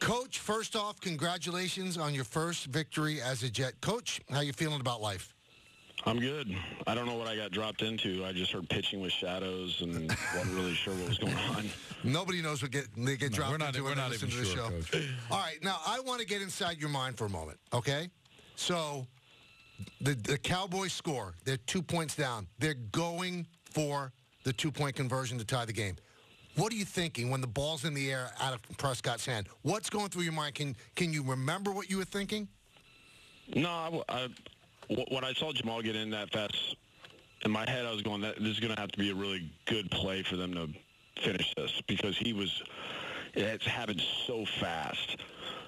Coach, first off, congratulations on your first victory as a Jet. Coach, how you feeling about life? I'm good. I don't know what I got dropped into. I just heard pitching with shadows and wasn't really sure what was going on. Nobody knows what they get dropped into when they listen to the show. Coach. All right, now I want to get inside your mind for a moment, okay? So the Cowboys score. They're 2 points down. They're going for the two-point conversion to tie the game. What are you thinking when the ball's in the air out of Prescott's hand? What's going through your mind? Can you remember what you were thinking? No, when I saw Jamal get in that fast, in my head I was going, this is going to have to be a really good play for them to finish this because it's happened so fast.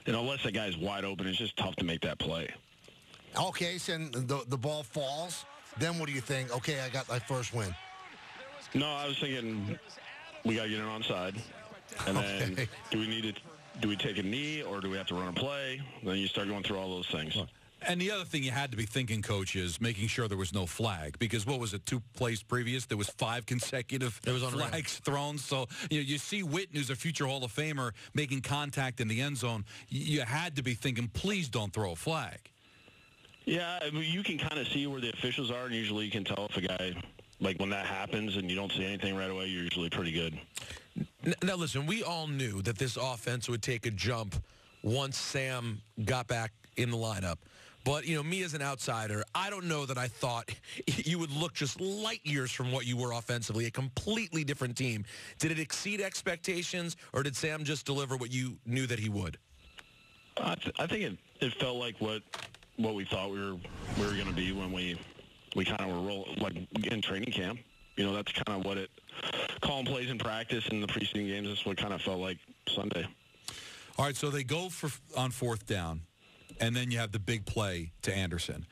And unless that guy's wide open, it's just tough to make that play. Okay, so the ball falls. Then what do you think? Okay, I got my first win. No, I was thinking we got to get it onside. And then do we take a knee or do we have to run a play? Then you start going through all those things. And the other thing you had to be thinking, Coach, is making sure there was no flag. Because what was it, 2 plays previous? There was 5 consecutive flags thrown. So you see Witten, who's a future Hall of Famer, making contact in the end zone. You had to be thinking, please don't throw a flag. Yeah, I mean, you can kind of see where the officials are, and usually you can tell if a guy, like when that happens and you don't see anything right away, you're usually pretty good. Now, listen, we all knew that this offense would take a jump once Sam got back in the lineup. But, me as an outsider, I don't know that I thought you would look just light years from what you were offensively, a completely different team. Did it exceed expectations, or did Sam just deliver what you knew that he would? I think it felt like what we thought we were going to be when we kind of were like in training camp. That's kind of what calling plays in practice in the preseason games. That's what kind of felt like Sunday. All right, so they go on fourth down. And then you have the big play to Anderson.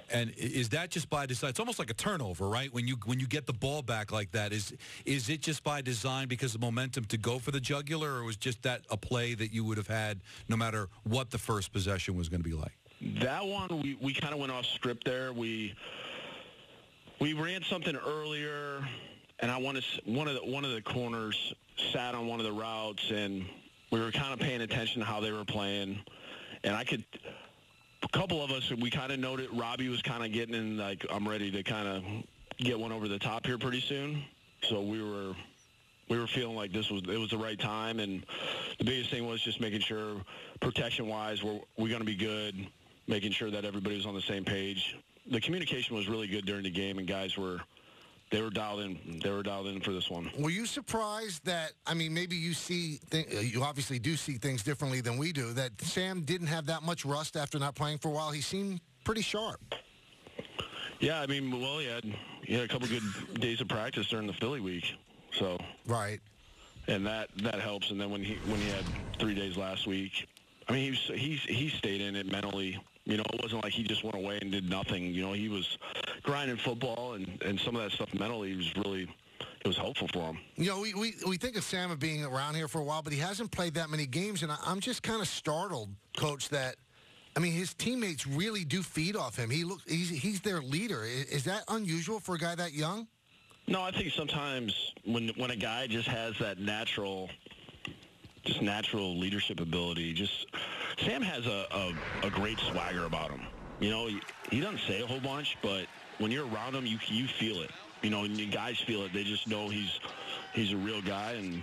And is that just by design? It's almost like a turnover, right? When you get the ball back like that, is it just by design because of momentum to go for the jugular, or was just that a play that you would have had no matter what the first possession was going to be like? That one, we kind of went off script there. We ran something earlier, and one of the corners sat on one of the routes, and we were kind of paying attention to how they were playing. And a couple of us, we kind of noted Robbie was kind of getting in, like, I'm ready to kind of get one over the top here pretty soon. So we were feeling like it was the right time. And the biggest thing was just making sure, protection-wise, we're going to be good, making sure that everybody was on the same page. The communication was really good during the game, and guys were dialed in. They were dialed in for this one. Were you surprised that, maybe you obviously do see things differently than we do, that Sam didn't have that much rust after not playing for a while? He seemed pretty sharp. Yeah, he had a couple good days of practice during the Philly week. So right. And that helps. And then when he had 3 days last week, he stayed in it mentally. It wasn't like he just went away and did nothing. He was grinding football, and some of that stuff mentally it was helpful for him. We think of Sam of being around here for a while, but he hasn't played that many games, and I'm just kind of startled, Coach, that, his teammates really do feed off him. He's their leader. Is that unusual for a guy that young? No, I think sometimes when a guy just has that natural leadership ability. Sam has a great swagger about him. He doesn't say a whole bunch, but when you're around him, you feel it. And you guys feel it. They just know he's a real guy, and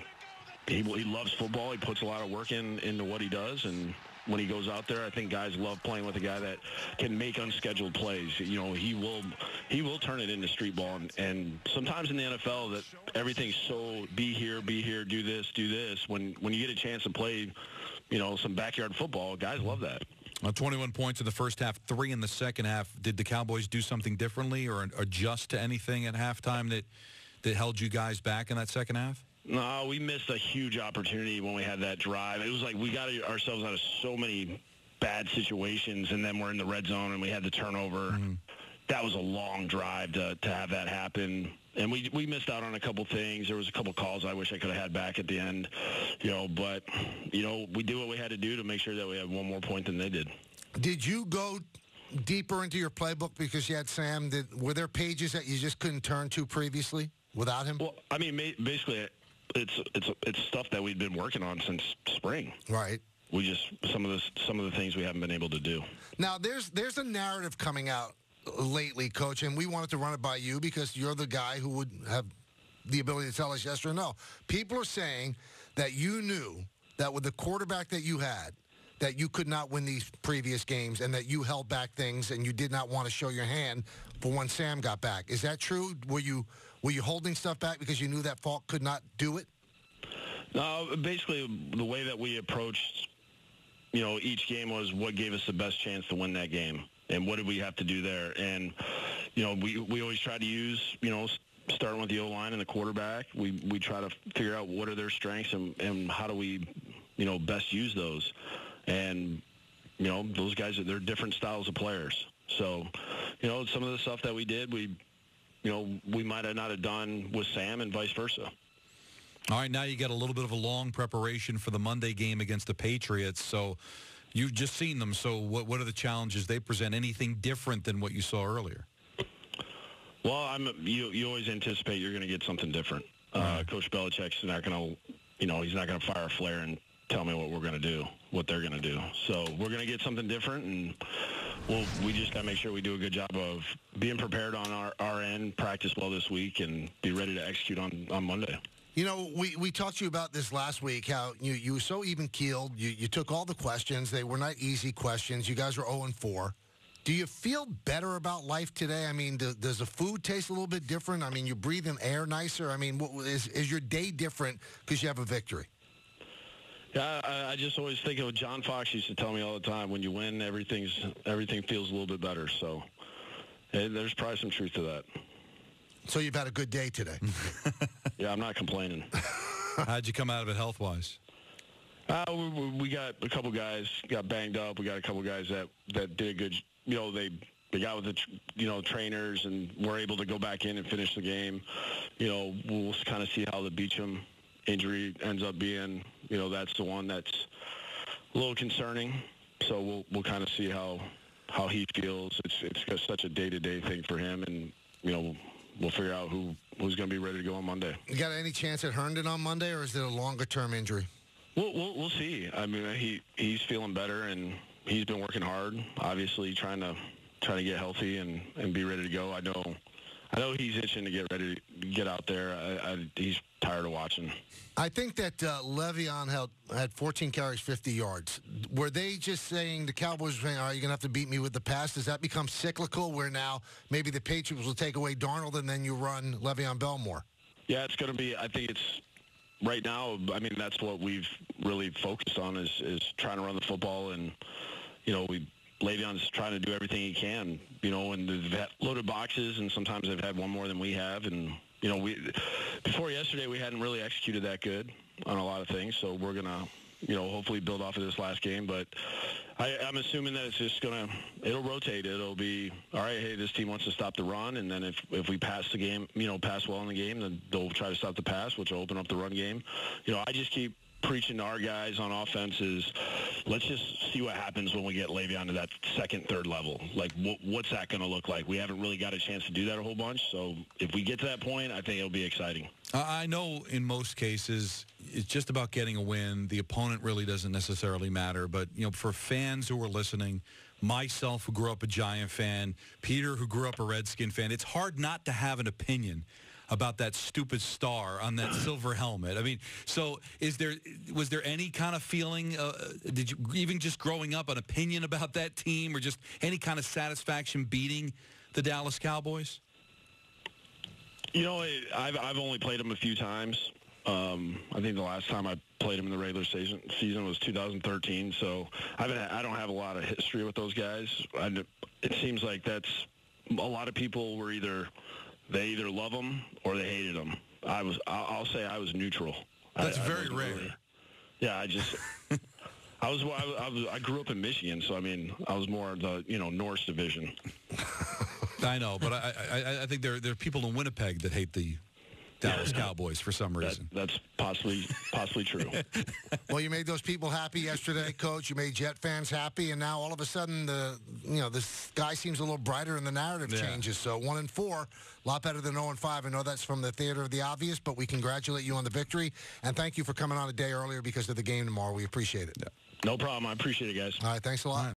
he loves football. He puts a lot of work into what he does, and when he goes out there, I think guys love playing with a guy that can make unscheduled plays. He will turn it into street ball, and sometimes in the NFL that everything's so be here, do this. When you get a chance to play, some backyard football, guys love that. 21 points in the first half, 3 in the second half. Did the Cowboys do something differerly or adjust to anything at halftime that held you guys back in that second half? No, we missed a huge opportunity when we had that drive. It was like we got ourselves out of so many bad situations, and then we're in the red zone, and we had the turnover. Mm-hmm. That was a long drive to have that happen. And we missed out on a couple things. There was a couple calls I wish I could have had back at the end, but, we do what we had to do to make sure that we had one more point than they did. Did you go deeper into your playbook because you had Sam? Were there pages that you just couldn't turn to previously without him? Well, basically, it's stuff that we'd been working on since spring. Right. some of the things we haven't been able to do. Now, there's a narrative coming out lately, Coach, and we wanted to run it by you because you're the guy who would have the ability to tell us yes or no. People are saying that you knew that with the quarterback that you had, that you could not win these previous games and that you held back things and you did not want to show your hand for when Sam got back. Is that true? Were you holding stuff back because you knew that Falk could not do it? No, basically the way that we approached, each game was what gave us the best chance to win that game and what did we have to do there. And, we always try to use, starting with the O-line and the quarterback, we try to figure out what are their strengths and how do we, best use those. And, those guys, they're different styles of players. So, some of the stuff that we did, we might have not have done with Sam and vice versa. All right, now you got a little bit of a long preparation for the Monday game against the Patriots. So you've just seen them. So what are the challenges they present? Anything different than what you saw earlier? Well, you always anticipate you're going to get something different. Coach Belichick's not going to, he's not going to fire a flare and tell me what we're going to do, what they're going to do. So we're going to get something different, and we just got to make sure we do a good job of being prepared on our end, practice well this week, and be ready to execute on Monday. We talked to you about this last week, how you were so even-keeled. You took all the questions. They were not easy questions. You guys were 0-4. Do you feel better about life today? I mean, does the food taste a little bit different? I mean, you breathe in air nicer? I mean, is your day different because you have a victory? Yeah, I just always think of John Fox used to tell me all the time, when you win, everything feels a little bit better. So there's probably some truth to that. So you've had a good day today. Yeah, I'm not complaining. How'd you come out of it health-wise? We got a couple guys got banged up. We got a couple guys that did a good, they got with the, trainers and were able to go back in and finish the game. We'll kind of see how the Beacham injury ends up being. That's the one that's a little concerning. So we'll kind of see how he feels. It's just such a day-to-day thing for him, and we'll figure out who's going to be ready to go on Monday. You got any chance at Herndon on Monday, or is it a longer-term injury? We'll see. I mean, he's feeling better, and he's been working hard. Obviously, trying to get healthy and be ready to go. I know he's itching to get ready to get out there. He's tired of watching. I think that Le'Veon had 14 carries, 50 yards. Were they just saying, the Cowboys were saying, all right, you're going to have to beat me with the pass? Does that become cyclical where now maybe the Patriots will take away Darnold and then you run Le'Veon Bell more? Yeah, it's going to be, I think it's, right now, I mean, that's what we've really focused on is trying to run the football. And, Le'Veon's trying to do everything he can, and they've had loaded boxes, and sometimes they've had one more than we have. And, before yesterday, we hadn't really executed that good on a lot of things. So we're going to, hopefully build off of this last game. But I'm assuming that it's just it'll rotate. It'll be, all right, hey, this team wants to stop the run. And then if we pass the game, pass well in the game, then they'll try to stop the pass, which will open up the run game. I just keep preaching to our guys on offense is let's just see what happens when we get Le'Veon to that second, third level. Like, what's that going to look like? We haven't really got a chance to do that a whole bunch. So if we get to that point, I think it'll be exciting. I know in most cases it's just about getting a win. The opponent really doesn't necessarily matter. But, for fans who are listening, myself who grew up a Giant fan, Peter who grew up a Redskin fan, it's hard not to have an opinion about that stupid star on that silver helmet. I mean, so was there any kind of feeling, did you, even just growing up, an opinion about that team or just any kind of satisfaction beating the Dallas Cowboys? I've only played them a few times. I think the last time I played them in the regular season was 2013, so I don't have a lot of history with those guys. It seems like that's a lot of people were they either love them or they hated them. I'll say I was neutral. That's very rare. Yeah, I grew up in Michigan, so I mean, I was more the Norse division. I know, but I think there are people in Winnipeg that hate the Dallas Cowboys for some reason. That's possibly true. Well, you made those people happy yesterday, Coach. You made Jet fans happy, and now all of a sudden the sky seems a little brighter and the narrative changes. So 1-4, a lot better than 0-5. I know that's from the theater of the obvious, but we congratulate you on the victory, and thank you for coming on a day earlier because of the game tomorrow. We appreciate it. Yeah. No problem. I appreciate it, guys. All right, thanks a lot.